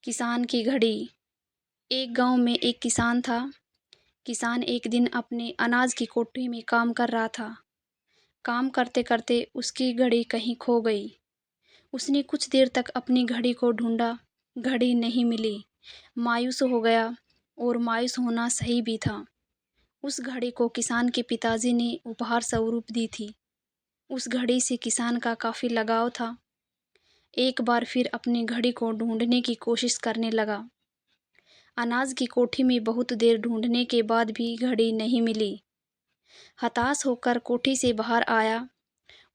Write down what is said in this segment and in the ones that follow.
किसान की घड़ी। एक गांव में एक किसान था। किसान एक दिन अपने अनाज की कोठी में काम कर रहा था। काम करते करते उसकी घड़ी कहीं खो गई। उसने कुछ देर तक अपनी घड़ी को ढूंढा, घड़ी नहीं मिली। मायूस हो गया, और मायूस होना सही भी था। उस घड़ी को किसान के पिताजी ने उपहार स्वरूप दी थी। उस घड़ी से किसान का काफ़ी लगाव था। एक बार फिर अपनी घड़ी को ढूंढने की कोशिश करने लगा। अनाज की कोठी में बहुत देर ढूंढने के बाद भी घड़ी नहीं मिली। हताश होकर कोठी से बाहर आया।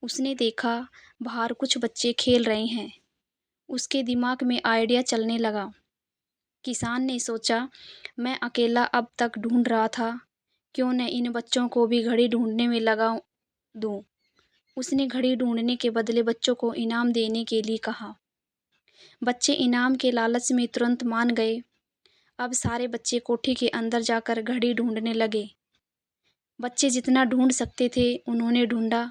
उसने देखा बाहर कुछ बच्चे खेल रहे हैं। उसके दिमाग में आइडिया चलने लगा। किसान ने सोचा, मैं अकेला अब तक ढूंढ रहा था, क्यों न इन बच्चों को भी घड़ी ढूंढने में लगा दूं। उसने घड़ी ढूंढने के बदले बच्चों को इनाम देने के लिए कहा। बच्चे इनाम के लालच में तुरंत मान गए। अब सारे बच्चे कोठी के अंदर जाकर घड़ी ढूंढने लगे। बच्चे जितना ढूंढ सकते थे उन्होंने ढूंढा,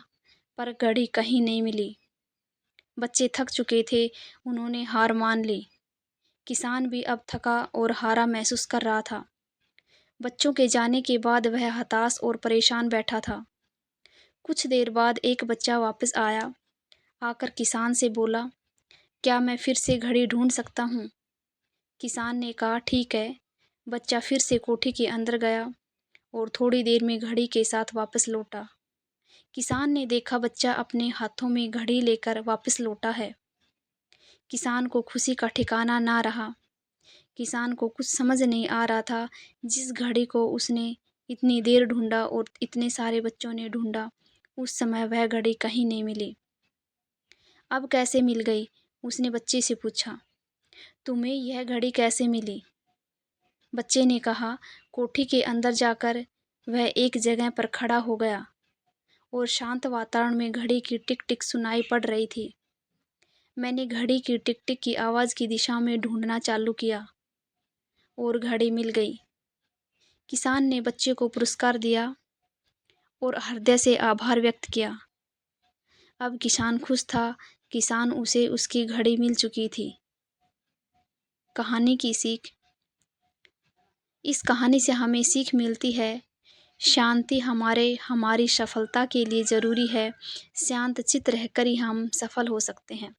पर घड़ी कहीं नहीं मिली। बच्चे थक चुके थे, उन्होंने हार मान ली। किसान भी अब थका और हारा महसूस कर रहा था। बच्चों के जाने के बाद वह हताश और परेशान बैठा था। कुछ देर बाद एक बच्चा वापस आया। आकर किसान से बोला, क्या मैं फिर से घड़ी ढूंढ सकता हूँ? किसान ने कहा, ठीक है। बच्चा फिर से कोठी के अंदर गया और थोड़ी देर में घड़ी के साथ वापस लौटा। किसान ने देखा बच्चा अपने हाथों में घड़ी लेकर वापस लौटा है। किसान को खुशी का ठिकाना ना रहा। किसान को कुछ समझ नहीं आ रहा था। जिस घड़ी को उसने इतनी देर ढूंढा और इतने सारे बच्चों ने ढूंढा, उस समय वह घड़ी कहीं नहीं मिली। अब कैसे मिल गई? उसने बच्चे से पूछा। तुम्हें यह घड़ी कैसे मिली? बच्चे ने कहा, कोठी के अंदर जाकर वह एक जगह पर खड़ा हो गया और शांत वातावरण में घड़ी की टिक टिक सुनाई पड़ रही थी। मैंने घड़ी की टिक टिक की आवाज़ की दिशा में ढूंढना चालू किया और घड़ी मिल गई। किसान ने बच्चे को पुरस्कार दिया और हृदय से आभार व्यक्त किया। अब किसान खुश था। किसान उसे उसकी घड़ी मिल चुकी थी। कहानी की सीख। इस कहानी से हमें सीख मिलती है, शांति हमारी सफलता के लिए ज़रूरी है। शांत चित्त रहकर ही हम सफल हो सकते हैं।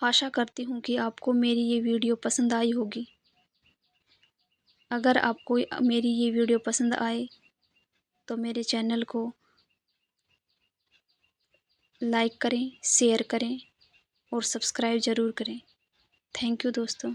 आशा करती हूँ कि आपको मेरी ये वीडियो पसंद आई होगी। अगर आपको मेरी ये वीडियो पसंद आए तो मेरे चैनल को लाइक करें, शेयर करें और सब्सक्राइब ज़रूर करें। थैंक यू दोस्तों।